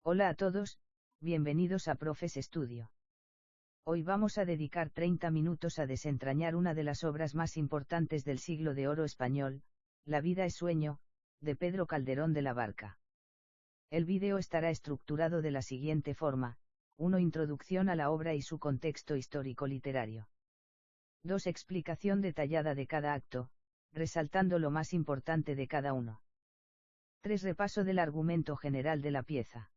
Hola a todos, bienvenidos a Profes Studio. Hoy vamos a dedicar 30 minutos a desentrañar una de las obras más importantes del siglo de oro español, La vida es sueño, de Pedro Calderón de la Barca. El vídeo estará estructurado de la siguiente forma: 1. Introducción a la obra y su contexto histórico-literario. 2. Explicación detallada de cada acto, resaltando lo más importante de cada uno. 3. Repaso del argumento general de la pieza.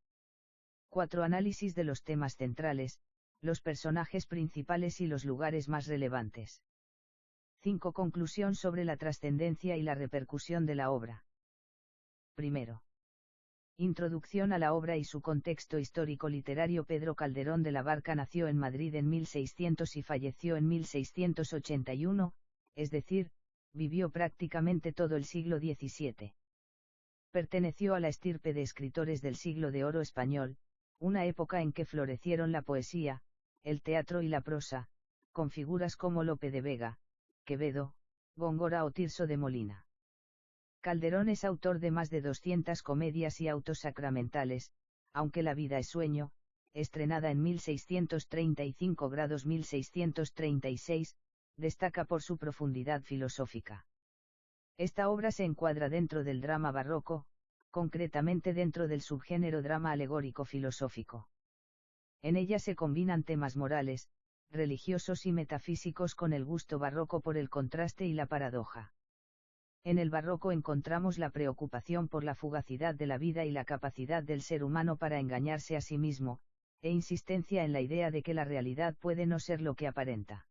4. Análisis de los temas centrales, los personajes principales y los lugares más relevantes. 5. Conclusión sobre la trascendencia y la repercusión de la obra. Primero. Introducción a la obra y su contexto histórico-literario. Pedro Calderón de la Barca nació en Madrid en 1600 y falleció en 1681, es decir, vivió prácticamente todo el siglo XVII. Perteneció a la estirpe de escritores del siglo de oro español, una época en que florecieron la poesía, el teatro y la prosa, con figuras como Lope de Vega, Quevedo, Góngora o Tirso de Molina. Calderón es autor de más de 200 comedias y autos sacramentales, aunque La vida es sueño, estrenada en 1635 grados 1636, destaca por su profundidad filosófica. Esta obra se encuadra dentro del drama barroco, concretamente dentro del subgénero drama alegórico filosófico. En ella se combinan temas morales, religiosos y metafísicos con el gusto barroco por el contraste y la paradoja. En el barroco encontramos la preocupación por la fugacidad de la vida y la capacidad del ser humano para engañarse a sí mismo, e insistencia en la idea de que la realidad puede no ser lo que aparenta.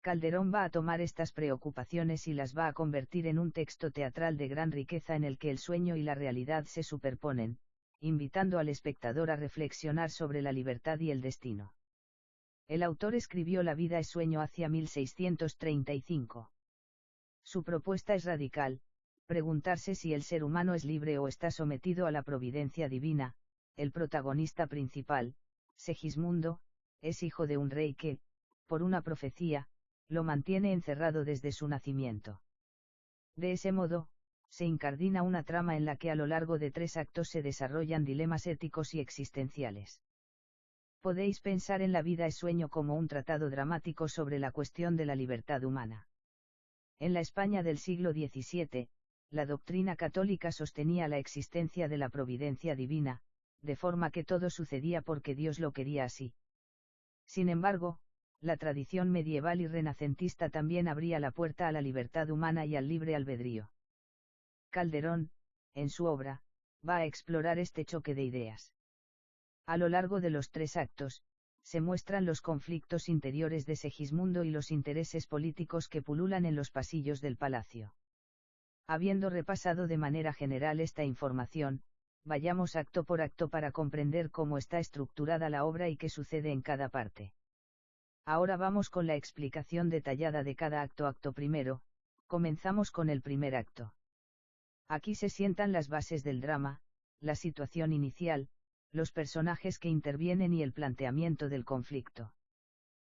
Calderón va a tomar estas preocupaciones y las va a convertir en un texto teatral de gran riqueza en el que el sueño y la realidad se superponen, invitando al espectador a reflexionar sobre la libertad y el destino. El autor escribió La vida es sueño hacia 1635. Su propuesta es radical: preguntarse si el ser humano es libre o está sometido a la providencia divina. El protagonista principal, Segismundo, es hijo de un rey que, por una profecía, lo mantiene encerrado desde su nacimiento. De ese modo, se incardina una trama en la que a lo largo de 3 actos se desarrollan dilemas éticos y existenciales. Podéis pensar en La vida es sueño como un tratado dramático sobre la cuestión de la libertad humana. En la España del siglo XVII, la doctrina católica sostenía la existencia de la providencia divina, de forma que todo sucedía porque Dios lo quería así. Sin embargo, la tradición medieval y renacentista también abría la puerta a la libertad humana y al libre albedrío. Calderón, en su obra, va a explorar este choque de ideas. A lo largo de los 3 actos, se muestran los conflictos interiores de Segismundo y los intereses políticos que pululan en los pasillos del palacio. Habiendo repasado de manera general esta información, vayamos acto por acto para comprender cómo está estructurada la obra y qué sucede en cada parte. Ahora vamos con la explicación detallada de cada acto. Acto primero, comenzamos con el primer acto. Aquí se sientan las bases del drama, la situación inicial, los personajes que intervienen y el planteamiento del conflicto.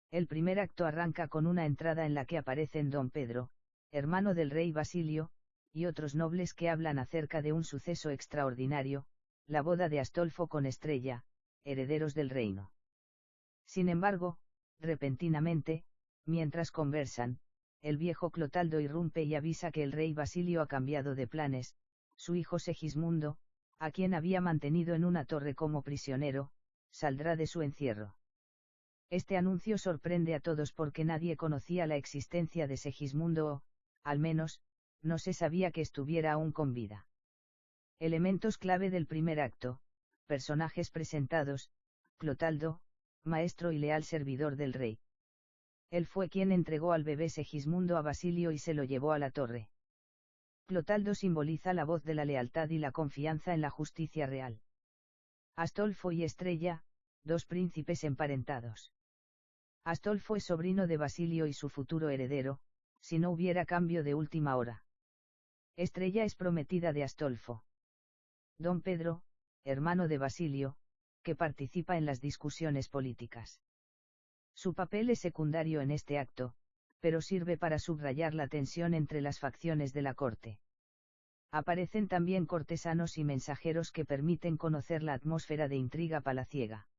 El primer acto arranca con una entrada en la que aparecen don Pedro, hermano del rey Basilio, y otros nobles que hablan acerca de un suceso extraordinario, la boda de Astolfo con Estrella, herederos del reino. Sin embargo, repentinamente, mientras conversan, el viejo Clotaldo irrumpe y avisa que el rey Basilio ha cambiado de planes. Su hijo Segismundo, a quien había mantenido en una torre como prisionero, saldrá de su encierro. Este anuncio sorprende a todos porque nadie conocía la existencia de Segismundo o, al menos, no se sabía que estuviera aún con vida. Elementos clave del primer acto: personajes presentados: Clotaldo, maestro y leal servidor del rey. Él fue quien entregó al bebé Segismundo a Basilio y se lo llevó a la torre. Clotaldo simboliza la voz de la lealtad y la confianza en la justicia real. Astolfo y Estrella, 2 príncipes emparentados. Astolfo es sobrino de Basilio y su futuro heredero, si no hubiera cambio de última hora. Estrella es prometida de Astolfo. Don Pedro, hermano de Basilio, que participa en las discusiones políticas. Su papel es secundario en este acto, pero sirve para subrayar la tensión entre las facciones de la corte. Aparecen también cortesanos y mensajeros que permiten conocer la atmósfera de intriga palaciega.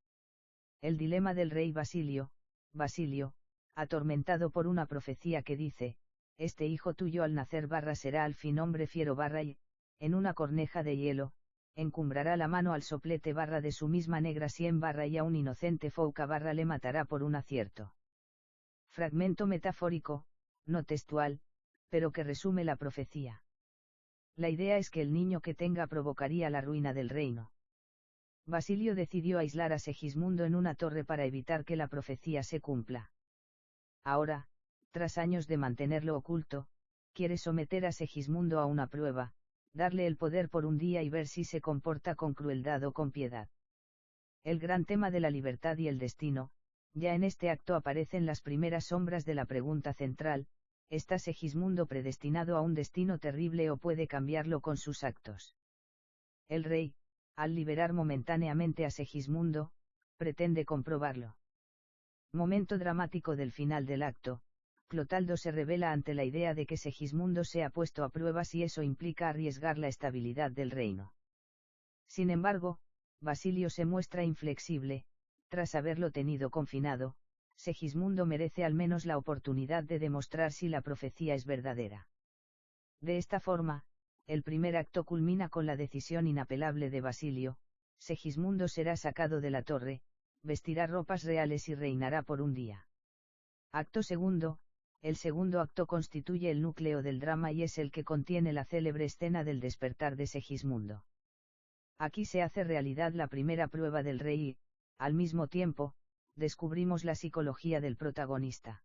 El dilema del rey Basilio, atormentado por una profecía que dice, este hijo tuyo al nacer será al fin hombre fiero y, en una corneja de hielo, encumbrará la mano al soplete de su misma negra sien y a un inocente fouca le matará por un acierto. Fragmento metafórico, no textual, pero que resume la profecía. La idea es que el niño que tenga provocaría la ruina del reino. Basilio decidió aislar a Segismundo en una torre para evitar que la profecía se cumpla. Ahora, tras años de mantenerlo oculto, quiere someter a Segismundo a una prueba, darle el poder por un día y ver si se comporta con crueldad o con piedad. El gran tema de la libertad y el destino, ya en este acto aparecen las primeras sombras de la pregunta central, ¿está Segismundo predestinado a un destino terrible o puede cambiarlo con sus actos? El rey, al liberar momentáneamente a Segismundo, pretende comprobarlo. Momento dramático del final del acto, Clotaldo se revela ante la idea de que Segismundo sea puesto a prueba si eso implica arriesgar la estabilidad del reino. Sin embargo, Basilio se muestra inflexible, tras haberlo tenido confinado, Segismundo merece al menos la oportunidad de demostrar si la profecía es verdadera. De esta forma, el primer acto culmina con la decisión inapelable de Basilio, Segismundo será sacado de la torre, vestirá ropas reales y reinará por un día. Acto segundo, el segundo acto constituye el núcleo del drama y es el que contiene la célebre escena del despertar de Segismundo. Aquí se hace realidad la primera prueba del rey y, al mismo tiempo, descubrimos la psicología del protagonista.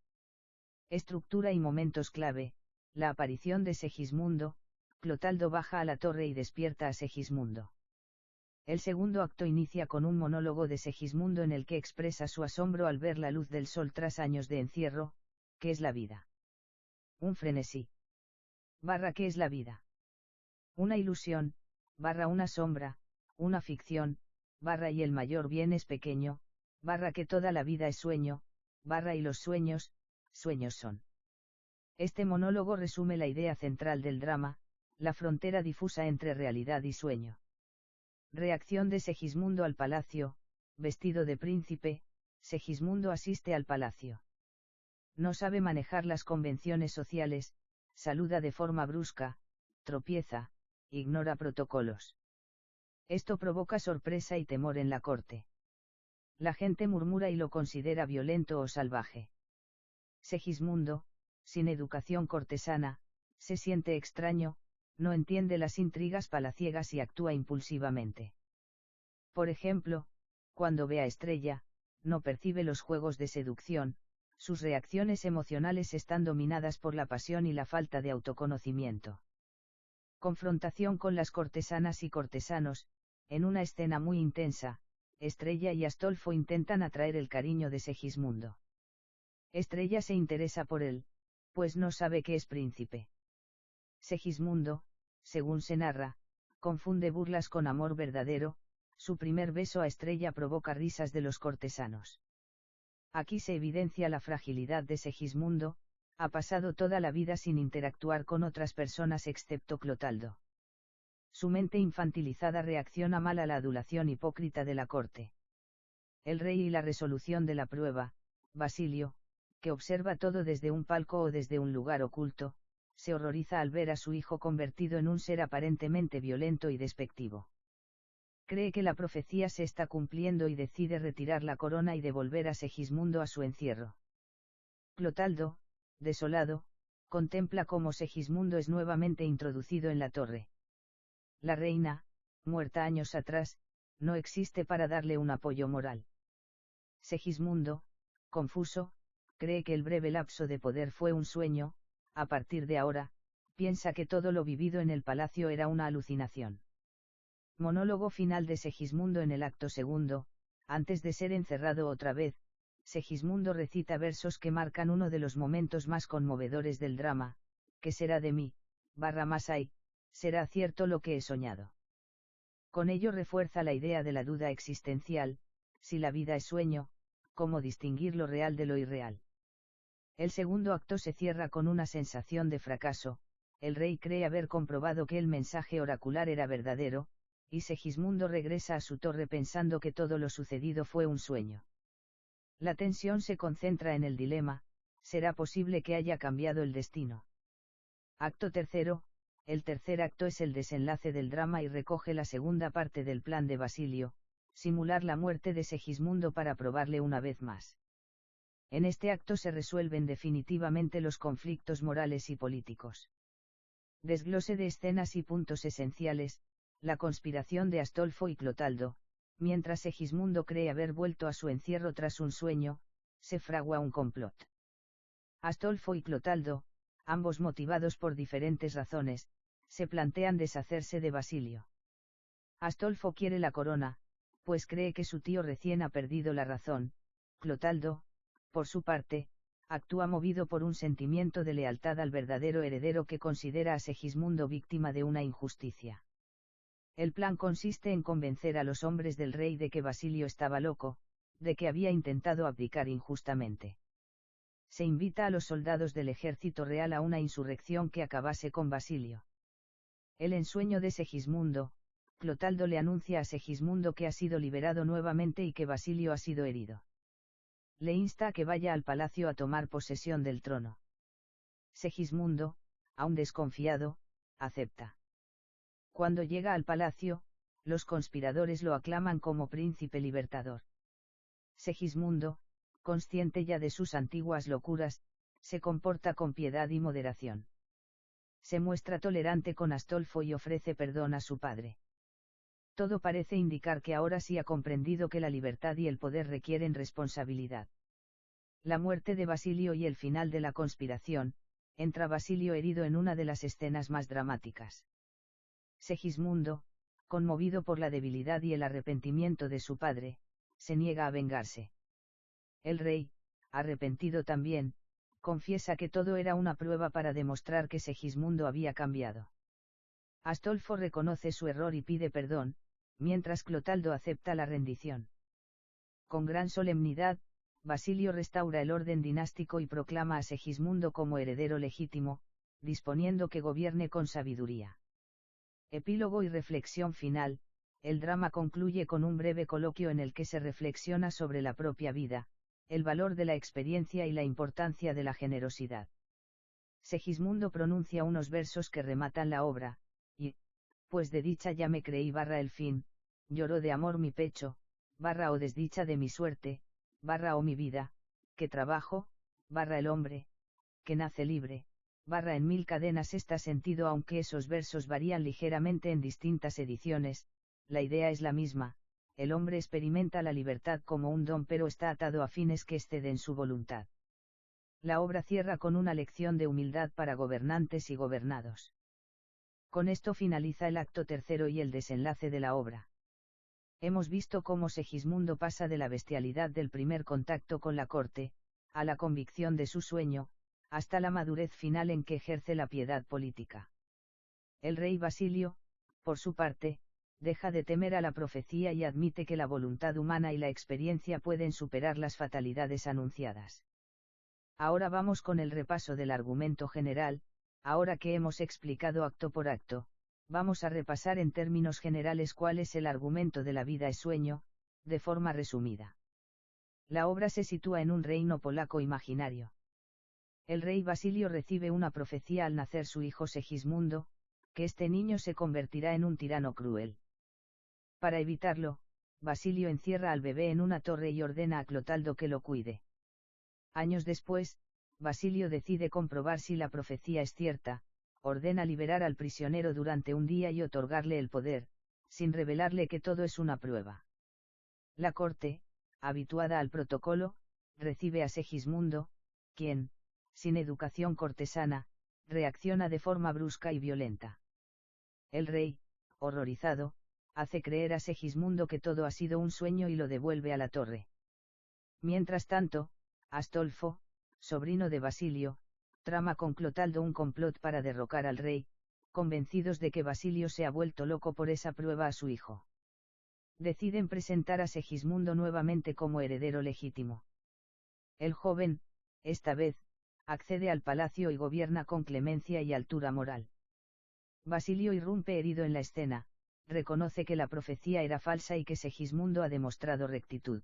Estructura y momentos clave, la aparición de Segismundo, Clotaldo baja a la torre y despierta a Segismundo. El segundo acto inicia con un monólogo de Segismundo en el que expresa su asombro al ver la luz del sol tras años de encierro, ¿qué es la vida? Un frenesí. ¿Qué es la vida? Una ilusión, una sombra, una ficción, y el mayor bien es pequeño, que toda la vida es sueño, y los sueños, sueños son. Este monólogo resume la idea central del drama, la frontera difusa entre realidad y sueño. Reacción de Segismundo al palacio, vestido de príncipe, Segismundo asiste al palacio. No sabe manejar las convenciones sociales, saluda de forma brusca, tropieza, ignora protocolos. Esto provoca sorpresa y temor en la corte. La gente murmura y lo considera violento o salvaje. Segismundo, sin educación cortesana, se siente extraño, no entiende las intrigas palaciegas y actúa impulsivamente. Por ejemplo, cuando ve a Estrella, no percibe los juegos de seducción, sus reacciones emocionales están dominadas por la pasión y la falta de autoconocimiento. Confrontación con las cortesanas y cortesanos, en una escena muy intensa, Estrella y Astolfo intentan atraer el cariño de Segismundo. Estrella se interesa por él, pues no sabe que es príncipe. Segismundo, según se narra, confunde burlas con amor verdadero, su primer beso a Estrella provoca risas de los cortesanos. Aquí se evidencia la fragilidad de Segismundo, ha pasado toda la vida sin interactuar con otras personas excepto Clotaldo. Su mente infantilizada reacciona mal a la adulación hipócrita de la corte. El rey y la resolución de la prueba, Basilio, que observa todo desde un palco o desde un lugar oculto, se horroriza al ver a su hijo convertido en un ser aparentemente violento y despectivo. Cree que la profecía se está cumpliendo y decide retirar la corona y devolver a Segismundo a su encierro. Clotaldo, desolado, contempla cómo Segismundo es nuevamente introducido en la torre. La reina, muerta años atrás, no existe para darle un apoyo moral. Segismundo, confuso, cree que el breve lapso de poder fue un sueño, a partir de ahora, piensa que todo lo vivido en el palacio era una alucinación. Monólogo final de Segismundo en el acto segundo, antes de ser encerrado otra vez, Segismundo recita versos que marcan uno de los momentos más conmovedores del drama, ¿qué será de mí? Más hay, será cierto lo que he soñado. Con ello refuerza la idea de la duda existencial, si la vida es sueño, ¿cómo distinguir lo real de lo irreal? El segundo acto se cierra con una sensación de fracaso, el rey cree haber comprobado que el mensaje oracular era verdadero, y Segismundo regresa a su torre pensando que todo lo sucedido fue un sueño. La tensión se concentra en el dilema: ¿será posible que haya cambiado el destino? Acto tercero. El tercer acto es el desenlace del drama y recoge la segunda parte del plan de Basilio: simular la muerte de Segismundo para probarle una vez más. En este acto se resuelven definitivamente los conflictos morales y políticos. Desglose de escenas y puntos esenciales: la conspiración de Astolfo y Clotaldo. Mientras Segismundo cree haber vuelto a su encierro tras un sueño, se fragua un complot. Astolfo y Clotaldo, ambos motivados por diferentes razones, se plantean deshacerse de Basilio. Astolfo quiere la corona, pues cree que su tío recién ha perdido la razón. Clotaldo, por su parte, actúa movido por un sentimiento de lealtad al verdadero heredero que considera a Segismundo víctima de una injusticia. El plan consiste en convencer a los hombres del rey de que Basilio estaba loco, de que había intentado abdicar injustamente. Se invita a los soldados del ejército real a una insurrección que acabase con Basilio. El ensueño de Segismundo: Clotaldo le anuncia a Segismundo que ha sido liberado nuevamente y que Basilio ha sido herido. Le insta a que vaya al palacio a tomar posesión del trono. Segismundo, aún desconfiado, acepta. Cuando llega al palacio, los conspiradores lo aclaman como príncipe libertador. Segismundo, consciente ya de sus antiguas locuras, se comporta con piedad y moderación. Se muestra tolerante con Astolfo y ofrece perdón a su padre. Todo parece indicar que ahora sí ha comprendido que la libertad y el poder requieren responsabilidad. La muerte de Basilio y el final de la conspiración: entra Basilio herido en una de las escenas más dramáticas. Segismundo, conmovido por la debilidad y el arrepentimiento de su padre, se niega a vengarse. El rey, arrepentido también, confiesa que todo era una prueba para demostrar que Segismundo había cambiado. Astolfo reconoce su error y pide perdón, mientras Clotaldo acepta la rendición. Con gran solemnidad, Basilio restaura el orden dinástico y proclama a Segismundo como heredero legítimo, disponiendo que gobierne con sabiduría. Epílogo y reflexión final: el drama concluye con un breve coloquio en el que se reflexiona sobre la propia vida, el valor de la experiencia y la importancia de la generosidad. Segismundo pronuncia unos versos que rematan la obra: y, pues de dicha ya me creí el fin, lloró de amor mi pecho, o desdicha de mi suerte, o mi vida, que trabajo, el hombre, que nace libre, en mil cadenas está sentido. Aunque esos versos varían ligeramente en distintas ediciones, la idea es la misma: el hombre experimenta la libertad como un don pero está atado a fines que exceden su voluntad. La obra cierra con una lección de humildad para gobernantes y gobernados. Con esto finaliza el acto tercero y el desenlace de la obra. Hemos visto cómo Segismundo pasa de la bestialidad del primer contacto con la corte, a la convicción de su sueño, hasta la madurez final en que ejerce la piedad política. El rey Basilio, por su parte, deja de temer a la profecía y admite que la voluntad humana y la experiencia pueden superar las fatalidades anunciadas. Ahora vamos con el repaso del argumento general. Ahora que hemos explicado acto por acto, vamos a repasar en términos generales cuál es el argumento de La vida es sueño, de forma resumida. La obra se sitúa en un reino polaco imaginario. El rey Basilio recibe una profecía al nacer su hijo Segismundo, que este niño se convertirá en un tirano cruel. Para evitarlo, Basilio encierra al bebé en una torre y ordena a Clotaldo que lo cuide. Años después, Basilio decide comprobar si la profecía es cierta, ordena liberar al prisionero durante un día y otorgarle el poder, sin revelarle que todo es una prueba. La corte, habituada al protocolo, recibe a Segismundo, quien, sin educación cortesana, reacciona de forma brusca y violenta. El rey, horrorizado, hace creer a Segismundo que todo ha sido un sueño y lo devuelve a la torre. Mientras tanto, Astolfo, sobrino de Basilio, trama con Clotaldo un complot para derrocar al rey, convencidos de que Basilio se ha vuelto loco por esa prueba a su hijo. Deciden presentar a Segismundo nuevamente como heredero legítimo. El joven, esta vez, accede al palacio y gobierna con clemencia y altura moral. Basilio irrumpe herido en la escena, reconoce que la profecía era falsa y que Segismundo ha demostrado rectitud.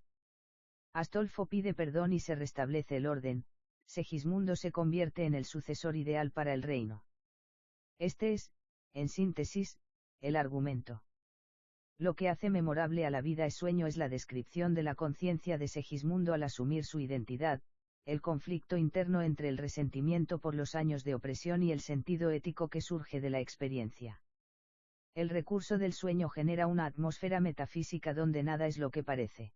Astolfo pide perdón y se restablece el orden. Segismundo se convierte en el sucesor ideal para el reino. Este es, en síntesis, el argumento. Lo que hace memorable a La vida es sueño es la descripción de la conciencia de Segismundo al asumir su identidad, el conflicto interno entre el resentimiento por los años de opresión y el sentido ético que surge de la experiencia. El recurso del sueño genera una atmósfera metafísica donde nada es lo que parece.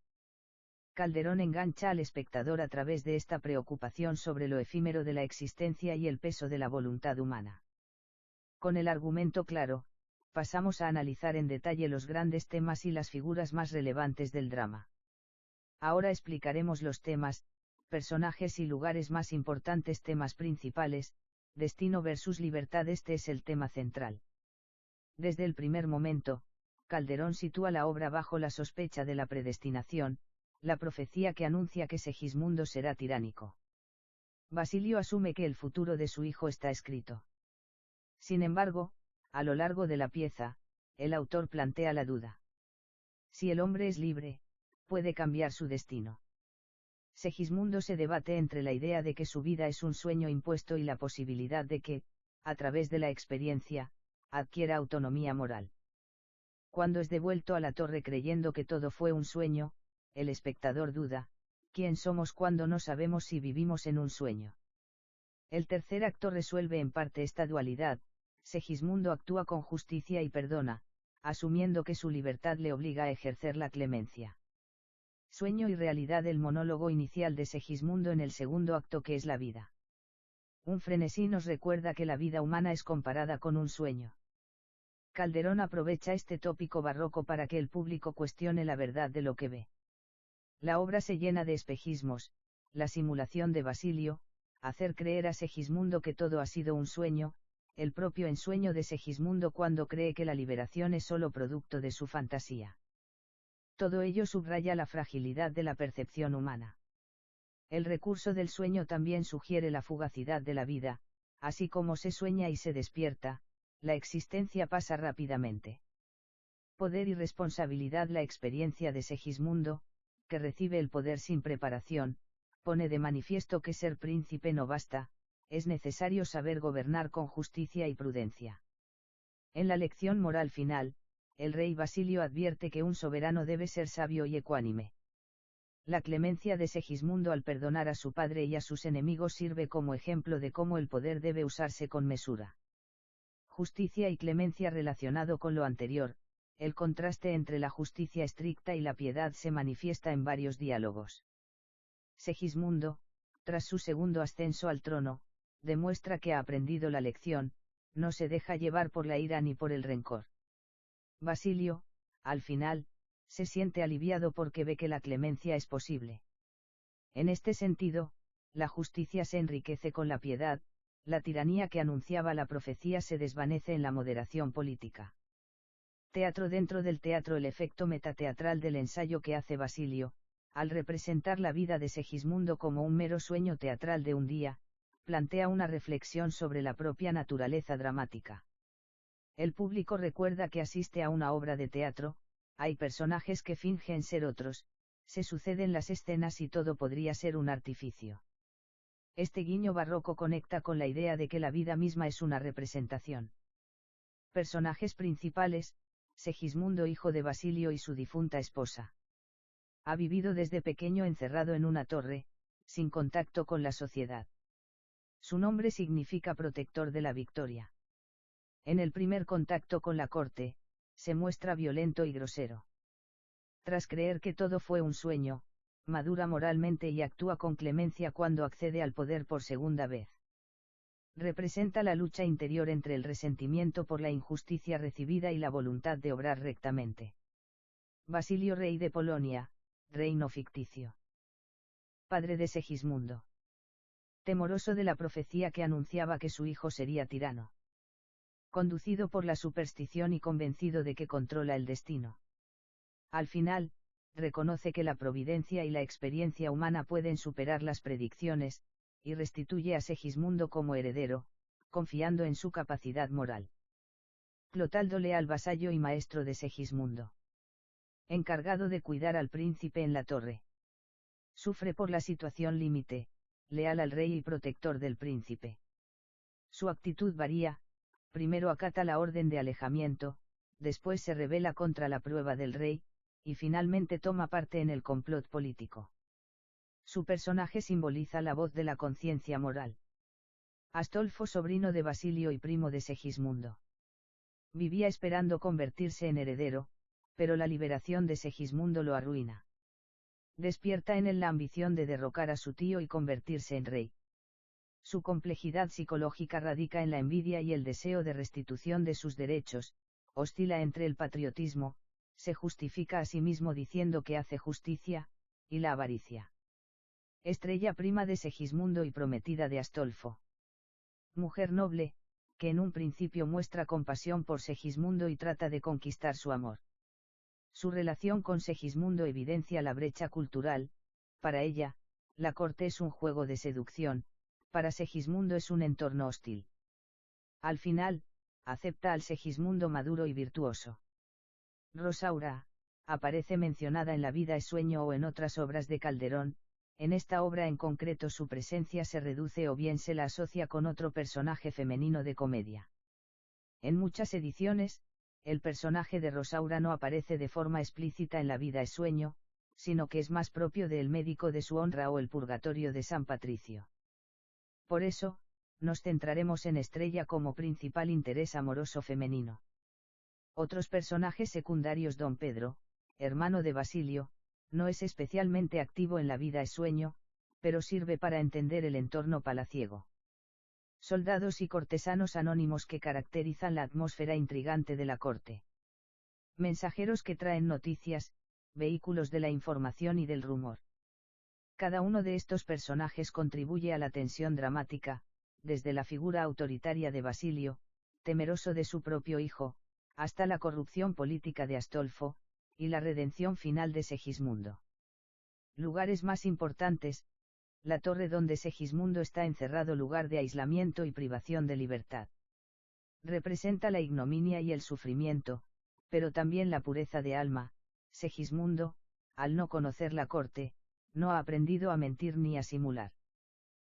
Calderón engancha al espectador a través de esta preocupación sobre lo efímero de la existencia y el peso de la voluntad humana. Con el argumento claro, pasamos a analizar en detalle los grandes temas y las figuras más relevantes del drama. Ahora explicaremos los temas, personajes y lugares más importantes. Temas principales: destino versus libertad. Este es el tema central. Desde el primer momento, Calderón sitúa la obra bajo la sospecha de la predestinación, la profecía que anuncia que Segismundo será tiránico. Basilio asume que el futuro de su hijo está escrito. Sin embargo, a lo largo de la pieza, el autor plantea la duda. Si el hombre es libre, puede cambiar su destino. Segismundo se debate entre la idea de que su vida es un sueño impuesto y la posibilidad de que, a través de la experiencia, adquiera autonomía moral. Cuando es devuelto a la torre creyendo que todo fue un sueño, el espectador duda: ¿quién somos cuando no sabemos si vivimos en un sueño? El tercer acto resuelve en parte esta dualidad. Segismundo actúa con justicia y perdona, asumiendo que su libertad le obliga a ejercer la clemencia. Sueño y realidad. El monólogo inicial de Segismundo en el segundo acto, que es la vida. Un frenesí nos recuerda que la vida humana es comparada con un sueño. Calderón aprovecha este tópico barroco para que el público cuestione la verdad de lo que ve. La obra se llena de espejismos: la simulación de Basilio, hacer creer a Segismundo que todo ha sido un sueño, el propio ensueño de Segismundo cuando cree que la liberación es solo producto de su fantasía. Todo ello subraya la fragilidad de la percepción humana. El recurso del sueño también sugiere la fugacidad de la vida: así como se sueña y se despierta, la existencia pasa rápidamente. Poder y responsabilidad. La experiencia de Segismundo, que recibe el poder sin preparación, pone de manifiesto que ser príncipe no basta, es necesario saber gobernar con justicia y prudencia. En la lección moral final, el rey Basilio advierte que un soberano debe ser sabio y ecuánime. La clemencia de Segismundo al perdonar a su padre y a sus enemigos sirve como ejemplo de cómo el poder debe usarse con mesura. Justicia y clemencia. Relacionado con lo anterior, el contraste entre la justicia estricta y la piedad se manifiesta en varios diálogos. Segismundo, tras su segundo ascenso al trono, demuestra que ha aprendido la lección: no se deja llevar por la ira ni por el rencor. Basilio, al final, se siente aliviado porque ve que la clemencia es posible. En este sentido, la justicia se enriquece con la piedad, la tiranía que anunciaba la profecía se desvanece en la moderación política. Teatro. Dentro del teatro, el efecto metateatral del ensayo que hace Basilio, al representar la vida de Segismundo como un mero sueño teatral de un día, plantea una reflexión sobre la propia naturaleza dramática. El público recuerda que asiste a una obra de teatro, hay personajes que fingen ser otros, se suceden las escenas y todo podría ser un artificio. Este guiño barroco conecta con la idea de que la vida misma es una representación. Personajes principales: Segismundo, hijo de Basilio y su difunta esposa. Ha vivido desde pequeño encerrado en una torre, sin contacto con la sociedad. Su nombre significa protector de la victoria. En el primer contacto con la corte, se muestra violento y grosero. Tras creer que todo fue un sueño, madura moralmente y actúa con clemencia cuando accede al poder por segunda vez. Representa la lucha interior entre el resentimiento por la injusticia recibida y la voluntad de obrar rectamente. Basilio, rey de Polonia, reino ficticio. Padre de Segismundo. Temoroso de la profecía que anunciaba que su hijo sería tirano. Conducido por la superstición y convencido de que controla el destino. Al final, reconoce que la providencia y la experiencia humana pueden superar las predicciones, y restituye a Segismundo como heredero, confiando en su capacidad moral. Clotaldo leal vasallo y maestro de Segismundo. Encargado de cuidar al príncipe en la torre. Sufre por la situación límite, leal al rey y protector del príncipe. Su actitud varía, primero acata la orden de alejamiento, después se rebela contra la prueba del rey, y finalmente toma parte en el complot político. Su personaje simboliza la voz de la conciencia moral. Astolfo, sobrino de Basilio y primo de Segismundo. Vivía esperando convertirse en heredero, pero la liberación de Segismundo lo arruina. Despierta en él la ambición de derrocar a su tío y convertirse en rey. Su complejidad psicológica radica en la envidia y el deseo de restitución de sus derechos, oscila entre el patriotismo, se justifica a sí mismo diciendo que hace justicia, y la avaricia. Estrella prima de Segismundo y prometida de Astolfo. Mujer noble, que en un principio muestra compasión por Segismundo y trata de conquistar su amor. Su relación con Segismundo evidencia la brecha cultural, para ella, la corte es un juego de seducción, para Segismundo es un entorno hostil. Al final, acepta al Segismundo maduro y virtuoso. Rosaura, aparece mencionada en La vida es sueño o en otras obras de Calderón, en esta obra en concreto su presencia se reduce o bien se la asocia con otro personaje femenino de comedia. En muchas ediciones, el personaje de Rosaura no aparece de forma explícita en La vida es sueño, sino que es más propio de El médico de su honra o El purgatorio de San Patricio. Por eso, nos centraremos en Estrella como principal interés amoroso femenino. Otros personajes secundarios. Don Pedro, hermano de Basilio, no es especialmente activo en La vida es sueño, pero sirve para entender el entorno palaciego. Soldados y cortesanos anónimos que caracterizan la atmósfera intrigante de la corte. Mensajeros que traen noticias, vehículos de la información y del rumor. Cada uno de estos personajes contribuye a la tensión dramática, desde la figura autoritaria de Basilio, temeroso de su propio hijo, hasta la corrupción política de Astolfo, y la redención final de Segismundo. Lugares más importantes: la torre donde Segismundo está encerrado, lugar de aislamiento y privación de libertad. Representa la ignominia y el sufrimiento, pero también la pureza de alma. Segismundo, al no conocer la corte, no ha aprendido a mentir ni a simular.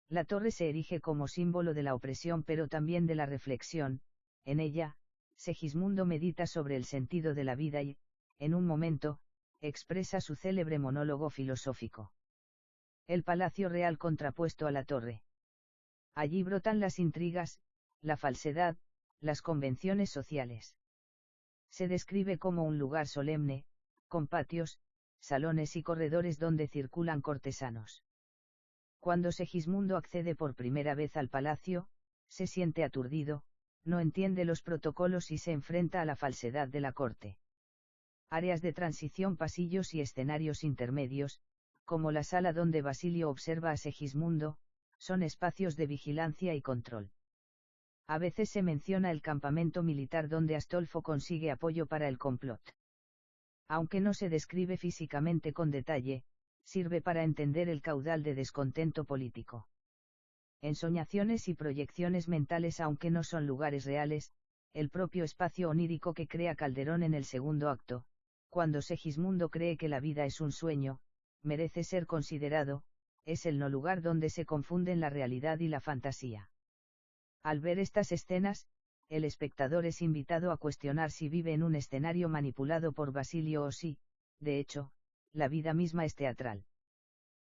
La torre se erige como símbolo de la opresión pero también de la reflexión. En ella, Segismundo medita sobre el sentido de la vida y, en un momento, expresa su célebre monólogo filosófico. El palacio real contrapuesto a la torre. Allí brotan las intrigas, la falsedad, las convenciones sociales. Se describe como un lugar solemne, con patios, salones y corredores donde circulan cortesanos. Cuando Segismundo accede por primera vez al palacio, se siente aturdido, no entiende los protocolos y se enfrenta a la falsedad de la corte. Áreas de transición, pasillos y escenarios intermedios, como la sala donde Basilio observa a Segismundo, son espacios de vigilancia y control. A veces se menciona el campamento militar donde Astolfo consigue apoyo para el complot. Aunque no se describe físicamente con detalle, sirve para entender el caudal de descontento político. Ensoñaciones y proyecciones mentales, aunque no son lugares reales, el propio espacio onírico que crea Calderón en el segundo acto, cuando Segismundo cree que la vida es un sueño, merece ser considerado, es el no lugar donde se confunden la realidad y la fantasía. Al ver estas escenas, el espectador es invitado a cuestionar si vive en un escenario manipulado por Basilio o si, de hecho, la vida misma es teatral.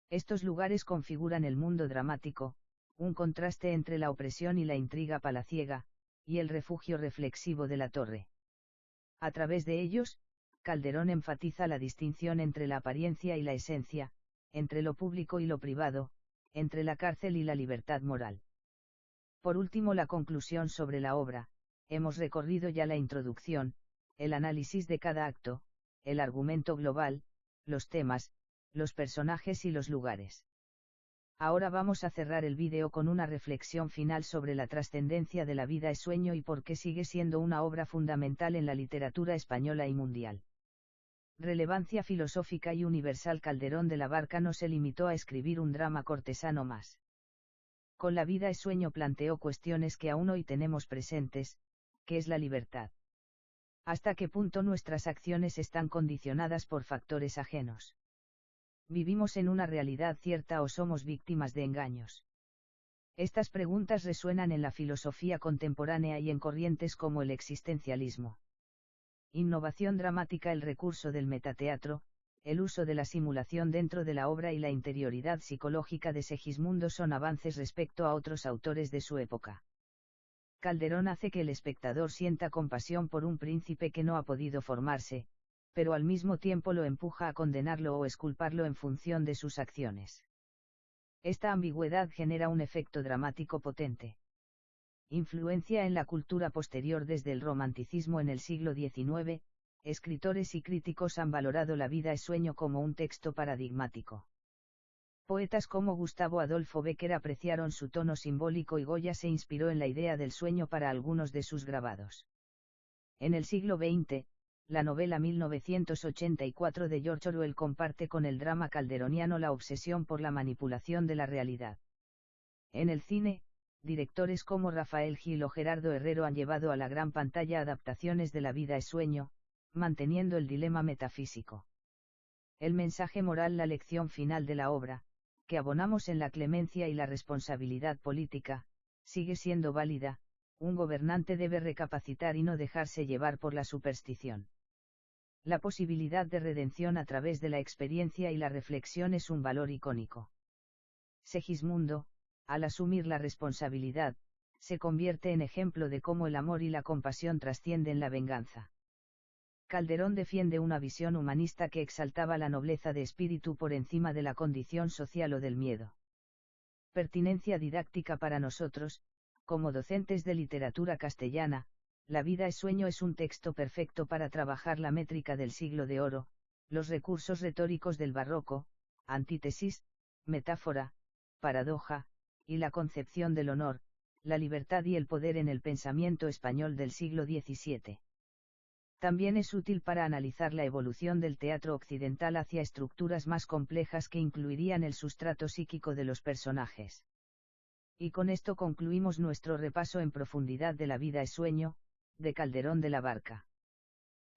Estos lugares configuran el mundo dramático, un contraste entre la opresión y la intriga palaciega, y el refugio reflexivo de la torre. A través de ellos, Calderón enfatiza la distinción entre la apariencia y la esencia, entre lo público y lo privado, entre la cárcel y la libertad moral. Por último, la conclusión sobre la obra. Hemos recorrido ya la introducción, el análisis de cada acto, el argumento global, los temas, los personajes y los lugares. Ahora vamos a cerrar el vídeo con una reflexión final sobre la trascendencia de La vida es sueño y por qué sigue siendo una obra fundamental en la literatura española y mundial. Relevancia filosófica y universal. Calderón de la Barca no se limitó a escribir un drama cortesano más. Con La vida es sueño planteó cuestiones que aún hoy tenemos presentes, ¿qué es la libertad? ¿Hasta qué punto nuestras acciones están condicionadas por factores ajenos? ¿Vivimos en una realidad cierta o somos víctimas de engaños? Estas preguntas resuenan en la filosofía contemporánea y en corrientes como el existencialismo. Innovación dramática. El recurso del metateatro, el uso de la simulación dentro de la obra y la interioridad psicológica de Segismundo son avances respecto a otros autores de su época. Calderón hace que el espectador sienta compasión por un príncipe que no ha podido formarse, pero al mismo tiempo lo empuja a condenarlo o exculparlo en función de sus acciones. Esta ambigüedad genera un efecto dramático potente. Influencia en la cultura posterior. Desde el romanticismo en el siglo XIX, escritores y críticos han valorado La vida es sueño como un texto paradigmático. Poetas como Gustavo Adolfo Bécquer apreciaron su tono simbólico y Goya se inspiró en la idea del sueño para algunos de sus grabados. En el siglo XX, la novela 1984 de George Orwell comparte con el drama calderoniano la obsesión por la manipulación de la realidad. En el cine, directores como Rafael Gil o Gerardo Herrero han llevado a la gran pantalla adaptaciones de La vida es sueño, manteniendo el dilema metafísico. El mensaje moral. La lección final de la obra, que abonamos en la clemencia y la responsabilidad política, sigue siendo válida. Un gobernante debe recapacitar y no dejarse llevar por la superstición. La posibilidad de redención a través de la experiencia y la reflexión es un valor icónico. Segismundo, al asumir la responsabilidad, se convierte en ejemplo de cómo el amor y la compasión trascienden la venganza. Calderón defiende una visión humanista que exaltaba la nobleza de espíritu por encima de la condición social o del miedo. Pertinencia didáctica. Para nosotros, como docentes de literatura castellana, La vida es sueño es un texto perfecto para trabajar la métrica del siglo de oro, los recursos retóricos del barroco, antítesis, metáfora, paradoja, y la concepción del honor, la libertad y el poder en el pensamiento español del siglo XVII. También es útil para analizar la evolución del teatro occidental hacia estructuras más complejas que incluirían el sustrato psíquico de los personajes. Y con esto concluimos nuestro repaso en profundidad de La vida es sueño, de Calderón de la Barca.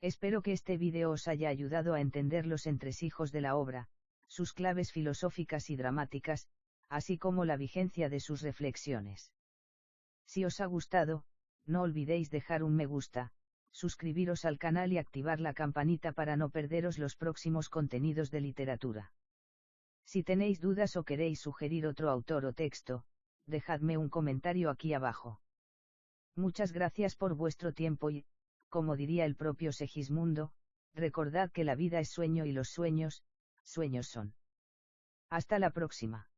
Espero que este vídeo os haya ayudado a entender los entresijos de la obra, sus claves filosóficas y dramáticas, así como la vigencia de sus reflexiones. Si os ha gustado, no olvidéis dejar un me gusta, suscribiros al canal y activar la campanita para no perderos los próximos contenidos de literatura. Si tenéis dudas o queréis sugerir otro autor o texto, dejadme un comentario aquí abajo. Muchas gracias por vuestro tiempo y, como diría el propio Segismundo, recordad que la vida es sueño y los sueños, sueños son. Hasta la próxima.